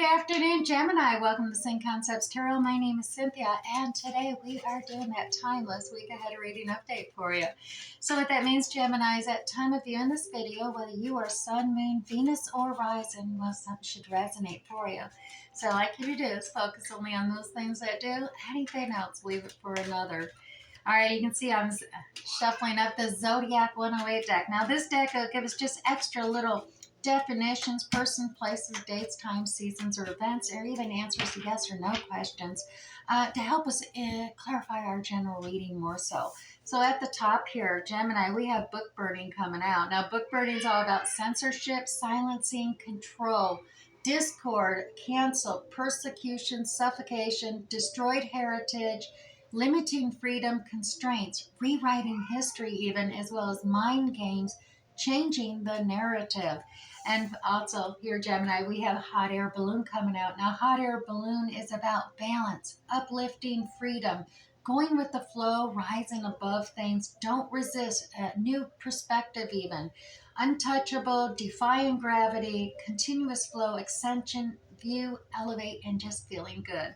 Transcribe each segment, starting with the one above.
afternoon, Gemini. Welcome to Syn Concepts Tarot. My name is Cynthia, and today we are doing that timeless week ahead reading update for you. So what that means, Gemini, is at time of viewing this video, whether you are Sun, Moon, Venus, or Rising, well, something should resonate for you. So like you to do is focus only on those things that do. Anything else, leave it for another. All right, you can see I'm shuffling up the Zodiac 108 deck. Now, this deck will give us just extra little definitions, person, places, dates, times, seasons, or events, or even answers to yes or no questions to help us clarify our general reading more so. So at the top here, Gemini, we have book burning coming out. Now, book burning is all about censorship, silencing, control, discord, cancel, persecution, suffocation, destroyed heritage, limiting freedom, constraints, rewriting history even, as well as mind games, changing the narrative. And also here, Gemini, we have hot air balloon coming out. Now, hot air balloon is about balance, uplifting freedom, going with the flow, rising above things. Don't resist, new perspective even. Untouchable, defying gravity, continuous flow, ascension, view, elevate, and just feeling good.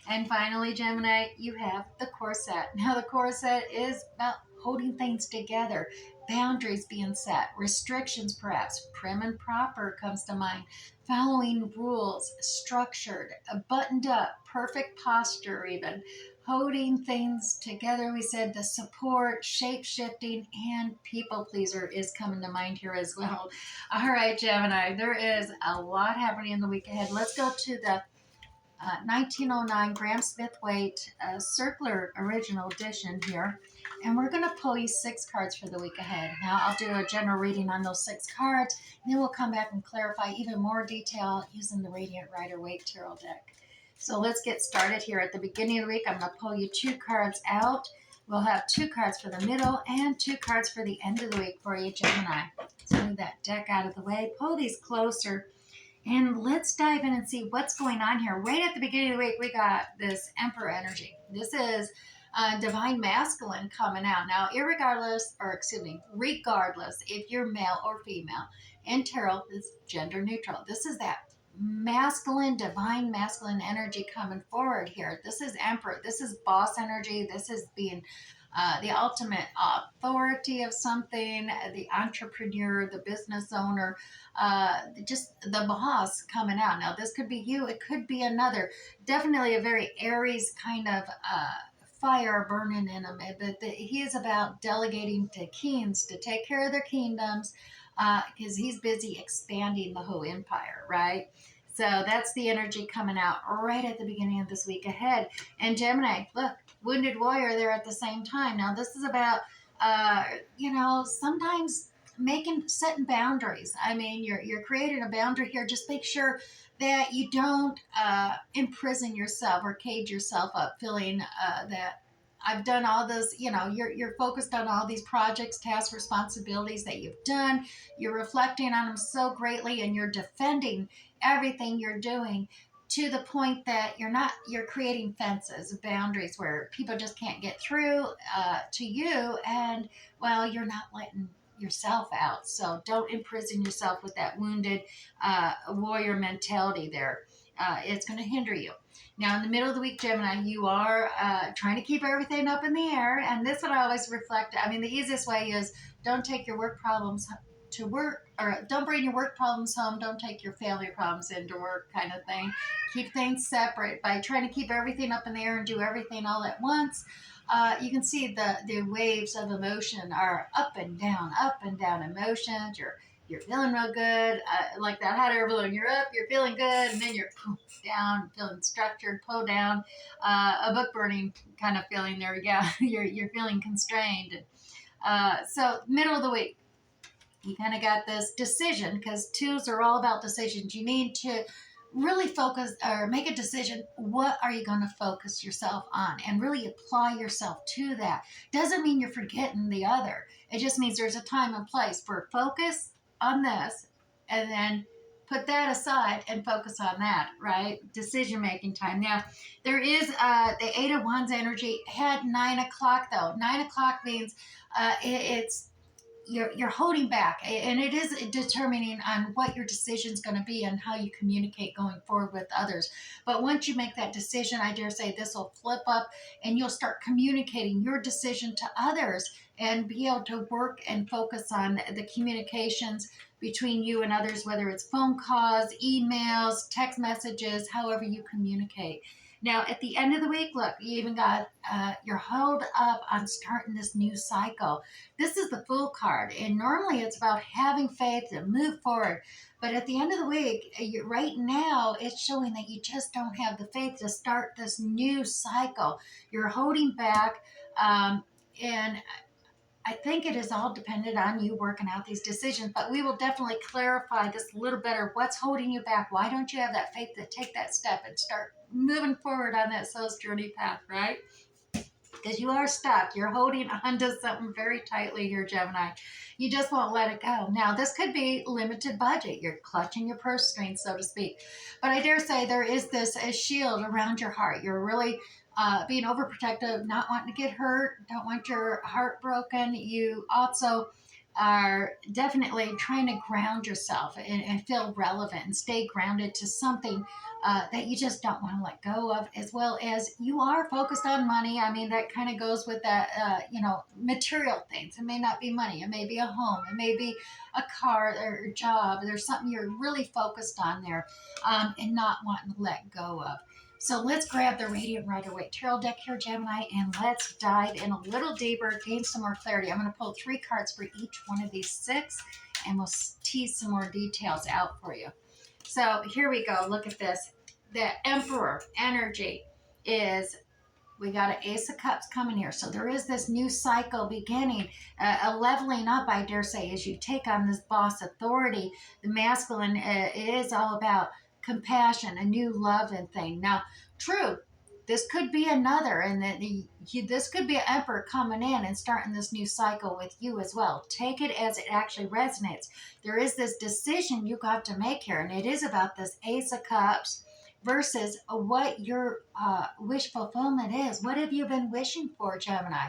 And finally, Gemini, you have the corset. Now, the corset is about holding things together, boundaries being set, restrictions perhaps, prim and proper comes to mind, following rules, structured, buttoned up, perfect posture even, holding things together. We said the support, shape-shifting, and people pleaser is coming to mind here as well. All right, Gemini, there is a lot happening in the week ahead. Let's go to the 1909 Graham Smith Waite Circular Original Edition here. And we're going to pull you 6 cards for the week ahead. Now, I'll do a general reading on those 6 cards, and then we'll come back and clarify even more detail using the Radiant Rider-Waite Tarot deck. So let's get started here. At the beginning of the week, I'm going to pull you 2 cards out. We'll have 2 cards for the middle and 2 cards for the end of the week for you, Gemini. So move that deck out of the way. Pull these closer. And let's dive in and see what's going on here. Right at the beginning of the week, we got this Emperor energy. This is divine masculine coming out. Now, regardless if you're male or female, in tarot, it's gender neutral. This is that masculine, divine masculine energy coming forward here. This is Emperor. This is boss energy. This is being the ultimate authority of something, the entrepreneur, the business owner, just the boss coming out. Now, this could be you. It could be another. Definitely a very Aries kind of fire burning in him. But he is about delegating to kings to take care of their kingdoms because he's busy expanding the whole empire, right? So that's the energy coming out right at the beginning of this week ahead. And Gemini, look, Wounded Warrior there at the same time. Now, this is about, sometimes setting boundaries. I mean, you're creating a boundary here. Just make sure that you don't imprison yourself or cage yourself up, feeling that I've done all this, you're focused on all these projects, tasks, responsibilities that you've done. You're reflecting on them so greatly, and you're defending everything you're doing to the point that you're creating fences, boundaries where people just can't get through to you. And, well, you're not letting yourself out. So don't imprison yourself with that wounded warrior mentality there. It's going to hinder you. Now, in the middle of the week, Gemini, you are trying to keep everything up in the air. And this would always reflect, the easiest way is don't take your work problems to work, or don't bring your work problems home. Don't take your family problems into work, kind of thing. Keep things separate by trying to keep everything up in the air and do everything all at once. You can see the waves of emotion are up and down emotions. You're feeling real good, like that hot air balloon. You're up, you're feeling good, and then you're down, feeling structured, pull down, a book burning kind of feeling there. Yeah, you're feeling constrained. So middle of the week, you kind of got this decision, because 2s are all about decisions. You need to really focus or make a decision. What are you going to focus yourself on and really apply yourself to that? Doesn't mean you're forgetting the other. It just means there's a time and place for focus on this, and then put that aside and focus on that, right? Decision-making time. Now, there is the 8 of Wands energy at 9 o'clock, though. 9 o'clock means it's you're holding back, and it is determining on what your decision is going to be and how you communicate going forward with others. But once you make that decision, I dare say this will flip up, and you'll start communicating your decision to others and be able to work and focus on the communications between you and others, whether it's phone calls, emails, text messages, however you communicate. Now, at the end of the week, look, you even got you're held up on starting this new cycle. This is the Fool card, and normally it's about having faith and move forward. But at the end of the week, right now, it's showing that you just don't have the faith to start this new cycle. You're holding back, and I think it is all dependent on you working out these decisions, but we will definitely clarify this a little better. What's holding you back? Why don't you have that faith to take that step and start moving forward on that soul's journey path, right? Because you are stuck. You're holding onto something very tightly here, Gemini. You just won't let it go. Now, this could be limited budget. You're clutching your purse strings, so to speak. But I dare say there is this a shield around your heart. You're really being overprotective, not wanting to get hurt, don't want your heart broken. You also are definitely trying to ground yourself and feel relevant and stay grounded to something that you just don't want to let go of, as well as you are focused on money. I mean, that kind of goes with that, material things. It may not be money, it may be a home, it may be a car or a job. There's something you're really focused on there, and not wanting to let go of. So let's grab the Radiant Rider-Waite Tarot deck here, Gemini, and let's dive in a little deeper, gain some more clarity. I'm going to pull 3 cards for each one of these 6, and we'll tease some more details out for you. So here we go. Look at this. The Emperor energy is, we got an Ace of Cups coming here. So there is this new cycle beginning, a leveling up, I dare say, as you take on this boss authority. The masculine, it is all about compassion, a new love and thing. Now, true, this could be another, and this could be an emperor coming in and starting this new cycle with you as well. Take it as it actually resonates. There is this decision you got to make here, and it is about this Ace of Cups versus what your wish fulfillment is. What have you been wishing for, Gemini?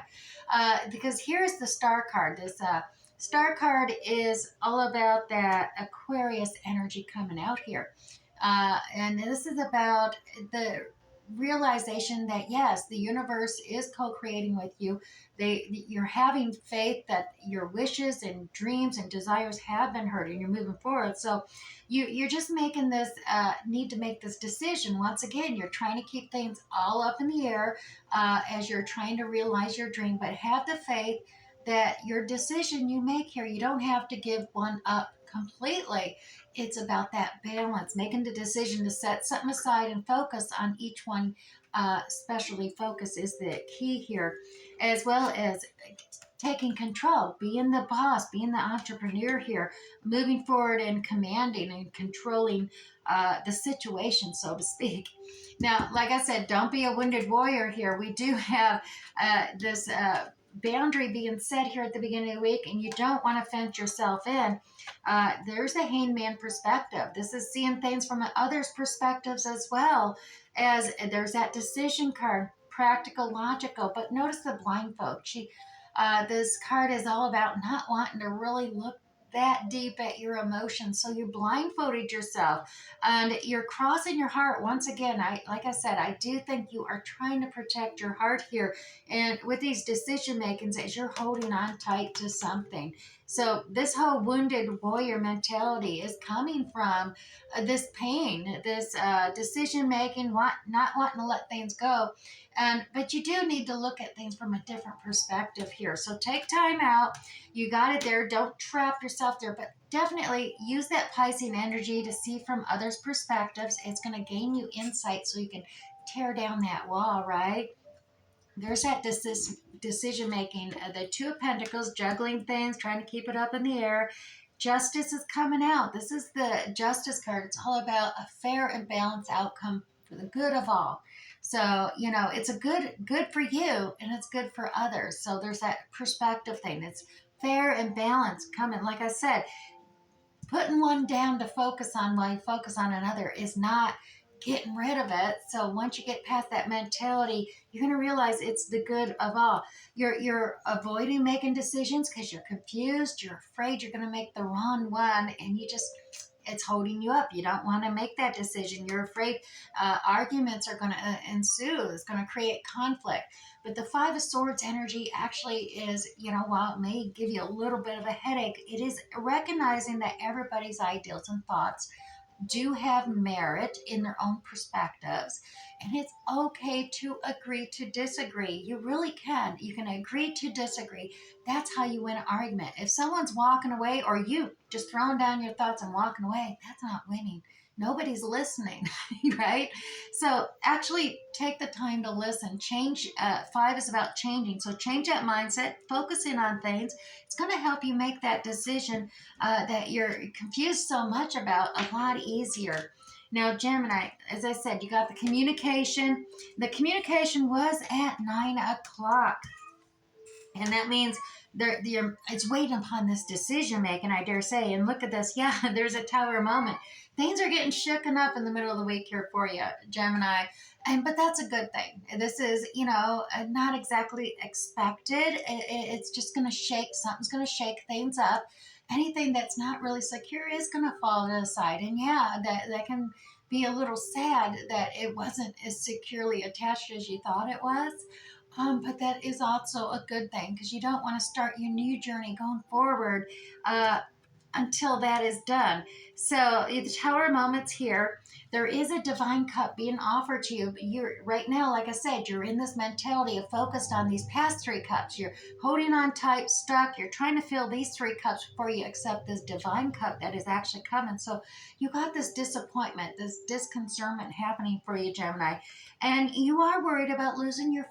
Because here's the Star card. This Star card is all about that Aquarius energy coming out here. And this is about the realization that yes, the universe is co-creating with you. You're having faith that your wishes and dreams and desires have been heard, and you're moving forward. So you're just making this need to make this decision. Once again, you're trying to keep things all up in the air as you're trying to realize your dream, but have the faith that your decision you make here, you don't have to give one up completely. It's about that balance, making the decision to set something aside and focus on each one. Especially focus is the key here, as well as taking control, being the boss, being the entrepreneur here, moving forward and commanding and controlling the situation, so to speak. Now, like I said, don't be a wounded warrior here. We do have this boundary being set here at the beginning of the week, and you don't want to fence yourself in. There's a hangman perspective. This is seeing things from others' perspectives, as well as there's that decision card, practical, logical. But notice the blindfold. This card is all about not wanting to really look that deep at your emotions. So you blindfolded yourself and you're crossing your heart. Once again, like I said, I do think you are trying to protect your heart here. And with these decision makings, as you're holding on tight to something. So this whole wounded warrior mentality is coming from this pain, this decision making, not wanting to let things go. But you do need to look at things from a different perspective here. So take time out. You got it there. Don't trap yourself there, but definitely use that Piscean energy to see from others' perspectives. It's going to gain you insight so you can tear down that wall, right? There's that decision making. The Two of Pentacles, juggling things, trying to keep it up in the air. Justice is coming out. This is the Justice card. It's all about a fair and balanced outcome for the good of all. So, it's a good for you and it's good for others. So there's that perspective thing. It's fair and balanced coming. Like I said, putting one down to focus on while you focus on another is not getting rid of it. So once you get past that mentality, you're going to realize it's the good of all. You're avoiding making decisions because you're confused, you're afraid you're going to make the wrong one, and it's holding you up. You don't want to make that decision. You're afraid arguments are going to ensue. It's going to create conflict. But the Five of Swords energy actually is, while it may give you a little bit of a headache, it is recognizing that everybody's ideals and thoughts do have merit in their own perspectives. And it's okay to agree to disagree. You really can. You can agree to disagree. That's how you win an argument. If someone's walking away or you just throwing down your thoughts and walking away, that's not winning. Nobody's listening, right? So actually take the time to listen. Change. Five is about changing. So change that mindset, focus in on things. It's going to help you make that decision that you're confused so much about a lot easier. Now, Gemini, as I said, you got the communication. The communication was at 9 o'clock. And that means it's waiting upon this decision making, I dare say. And look at this. Yeah, there's a tower moment. Things are getting shooken up in the middle of the week here for you, Gemini. But that's a good thing. This is, not exactly expected. It's just going to something's going to shake things up. Anything that's not really secure is going to fall to the side. And yeah, that can be a little sad that it wasn't as securely attached as you thought it was. But that is also a good thing because you don't want to start your new journey going forward until that is done. So the Tower moments here, there is a divine cup being offered to you. But you're right now, like I said, you're in this mentality of focused on these past three cups. You're holding on tight, stuck. You're trying to fill these three cups before you accept this divine cup that is actually coming. So you got this disappointment, this disconcernment happening for you, Gemini. And you are worried about losing your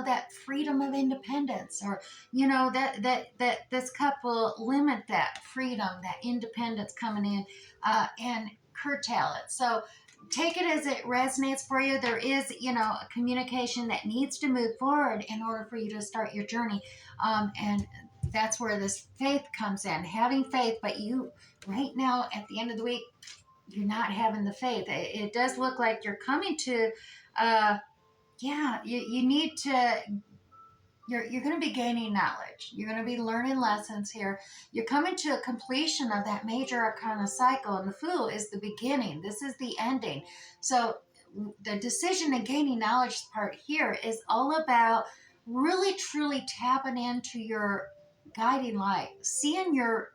that freedom of independence, or that this cup will limit that freedom, that independence coming in and curtail it. So take it as it resonates for you. There is a communication that needs to move forward in order for you to start your journey, and that's where this faith comes in, having faith. But you right now at the end of the week, you're not having the faith. It does look like you're coming to you need to, you're going to be gaining knowledge. You're going to be learning lessons here. You're coming to a completion of that major arcana cycle, and the Fool is the beginning. This is the ending. So the decision and gaining knowledge part here is all about really truly tapping into your guiding light, seeing your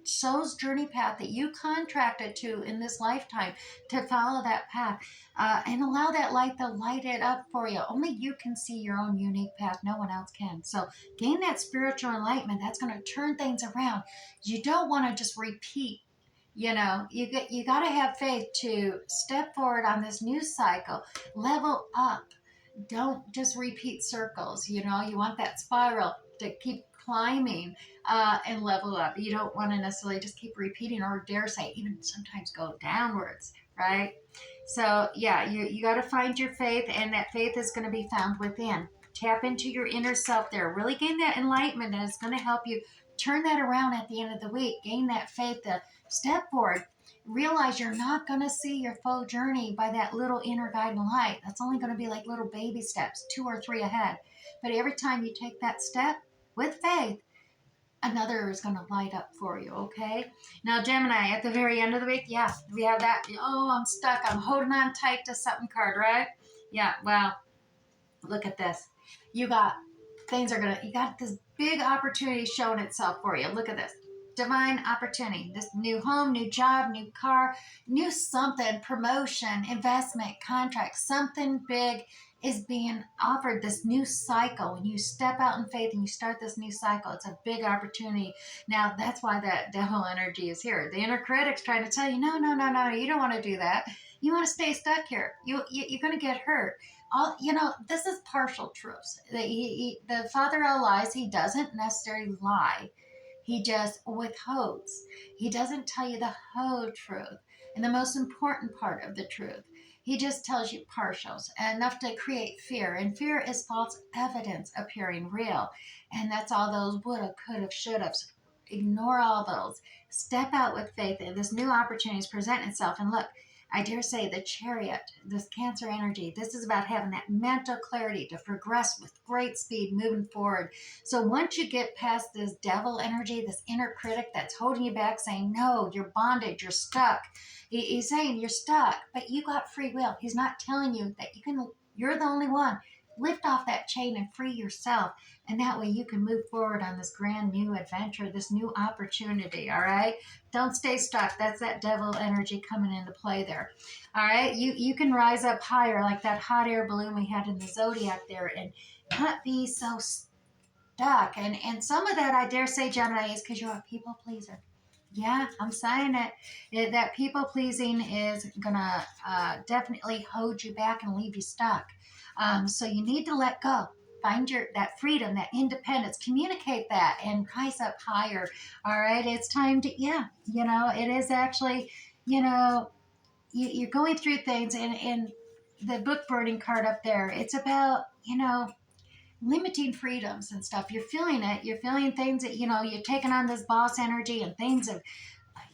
soul's journey path that you contracted to in this lifetime, to follow that path and allow that light to light it up for you. Only you can see your own unique path. No one else can. So gain that spiritual enlightenment. That's going to turn things around. You don't want to just repeat. You got to have faith to step forward on this new cycle, level up. Don't just repeat circles. You want that spiral to keep climbing and level up. You don't want to necessarily just keep repeating, or dare say even sometimes go downwards, right? So yeah, you got to find your faith, and that faith is going to be found within. Tap into your inner self there. Really gain that enlightenment, and it's going to help you turn that around at the end of the week. Gain that faith to step forward. Realize you're not going to see your full journey by that little inner guiding light. That's only going to be like little baby steps, 2 or 3 ahead. But every time you take that step with faith, another is going to light up for you, okay? Now, Gemini, at the very end of the week, yeah, we have that, I'm stuck, I'm holding on tight to something card, right? Yeah, well, look at this. You got this big opportunity showing itself for you. Look at this. Divine opportunity. This new home, new job, new car, new something, promotion, investment, contract, something big is being offered. This new cycle. When you step out in faith and you start this new cycle, it's a big opportunity. Now, that's why that devil energy is here. The inner critic's trying to tell you, no, you don't want to do that. You want to stay stuck here. You're going to get hurt. This is partial truths. The father of lies, he doesn't necessarily lie. He just withholds. He doesn't tell you the whole truth and the most important part of the truth. He just tells you partials, enough to create fear. And fear is false evidence appearing real. And that's all those woulda, coulda, shoulda. Ignore all those. Step out with faith, and this new opportunity is presenting itself. And look, I dare say the Chariot, this Cancer energy, this is about having that mental clarity to progress with great speed moving forward. So once you get past this devil energy, this inner critic that's holding you back, saying, no, you're bonded, you're stuck. He's saying you're stuck, but you got free will. He's not telling you that you're the only one. Lift off that chain and free yourself. And that way you can move forward on this grand new adventure, this new opportunity. All right. Don't stay stuck. That's that devil energy coming into play there. All right. You can rise up higher, like that hot air balloon we had in the zodiac there, and not be so stuck. And some of that, I dare say, Gemini, is because you're a people pleaser. Yeah, I'm saying it. That people pleasing is gonna definitely hold you back and leave you stuck. So you need to let go. Find that freedom, that independence. Communicate that and rise up higher. All right, it's time to it is actually you're going through things, and the book burning card up there. It's about limiting freedoms and stuff. You're feeling it. You're feeling things that you're taking on this boss energy, and things of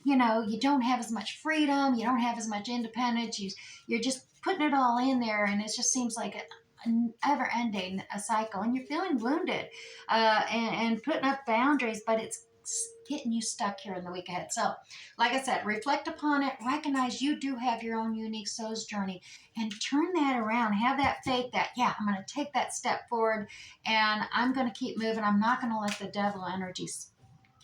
you don't have as much freedom, you don't have as much independence, you're just putting it all in there, and it just seems like an ever-ending a cycle, and you're feeling wounded, and putting up boundaries, but it's getting you stuck here in the week ahead. So like I said, reflect upon it, recognize you do have your own unique soul's journey, and turn that around. Have that faith that, yeah, I'm going to take that step forward, and I'm going to keep moving. I'm not going to let the devil energy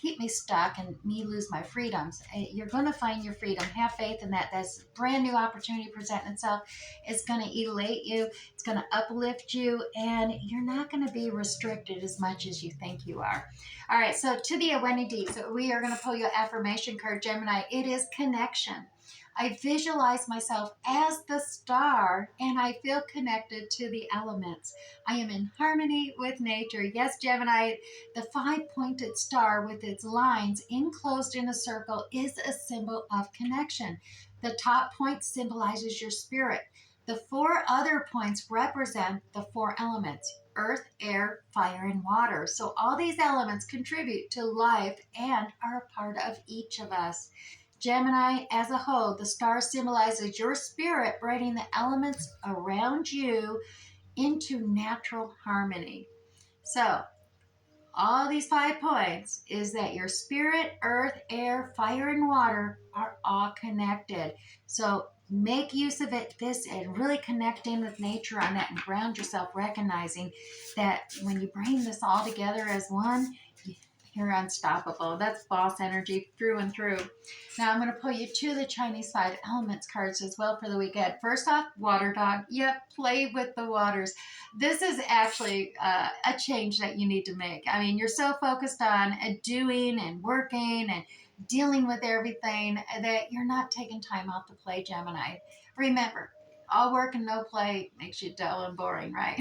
keep me stuck and me lose my freedoms. You're going to find your freedom. Have faith in that. That's a brand new opportunity presenting itself. It's going to elate you. It's going to uplift you, and you're not going to be restricted as much as you think you are. All right, so to the Awenidi, so we are going to pull your affirmation card, Gemini. It is connection. I visualize myself as the star, and I feel connected to the elements. I am in harmony with nature. Yes, Gemini, the five-pointed star with its lines enclosed in a circle is a symbol of connection. The top point symbolizes your spirit. The four other points represent the four elements: earth, air, fire, and water. So all these elements contribute to life and are a part of each of us. Gemini, as a whole, the star symbolizes your spirit, bringing the elements around you into natural harmony. So, all these 5 points is that your spirit, earth, air, fire, and water are all connected. So, make use of it, this, and really connect in with nature on that, and ground yourself, recognizing that when you bring this all together as one, you're unstoppable. That's boss energy through and through. Now I'm going to pull you to the Chinese 5 elements cards as well for the weekend. First off, water dog. Yep, play with the waters. This is actually a change that you need to make. I mean, you're so focused on doing and working and dealing with everything that you're not taking time off to play, Gemini. Remember, all work and no play makes you dull and boring, right?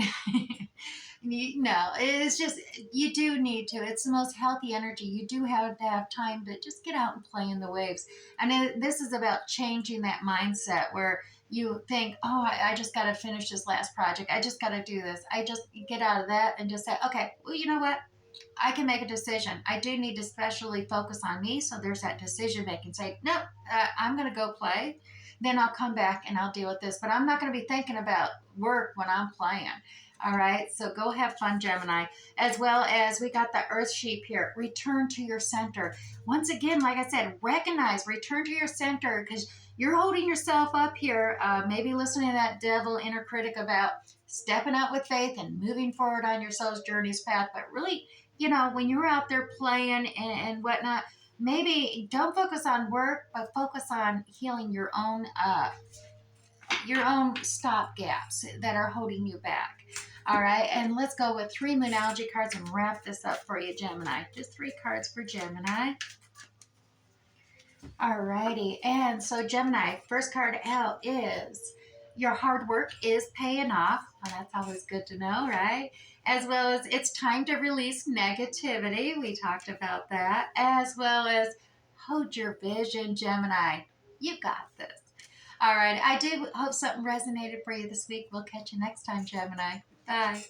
No, it's just, you do need to. It's the most healthy energy. You do have to have time to just get out and play in the waves. And this is about changing that mindset where you think, oh, I just got to finish this last project. I just got to do this. I just get out of that and just say, okay, well, you know what? I can make a decision. I do need to especially focus on me. So there's that decision making. Say, no, I'm going to go play. Then I'll come back and I'll deal with this. But I'm not going to be thinking about work when I'm playing. All right, so go have fun, Gemini. As well as we got the Earth Sheep here. Return to your center. Once again, like I said, recognize, return to your center, because you're holding yourself up here. Maybe listening to that devil inner critic about stepping out with faith and moving forward on your soul's journey's path. But really, when you're out there playing and whatnot, maybe don't focus on work, but focus on healing your own stop gaps that are holding you back. All right, and let's go with 3 Moonology cards and wrap this up for you, Gemini. Just 3 cards for Gemini. All righty, and so Gemini, first card out is your hard work is paying off. Well, that's always good to know, right? As well as it's time to release negativity. We talked about that. As well as hold your vision, Gemini. You got this. All right, I do hope something resonated for you this week. We'll catch you next time, Gemini. Bye.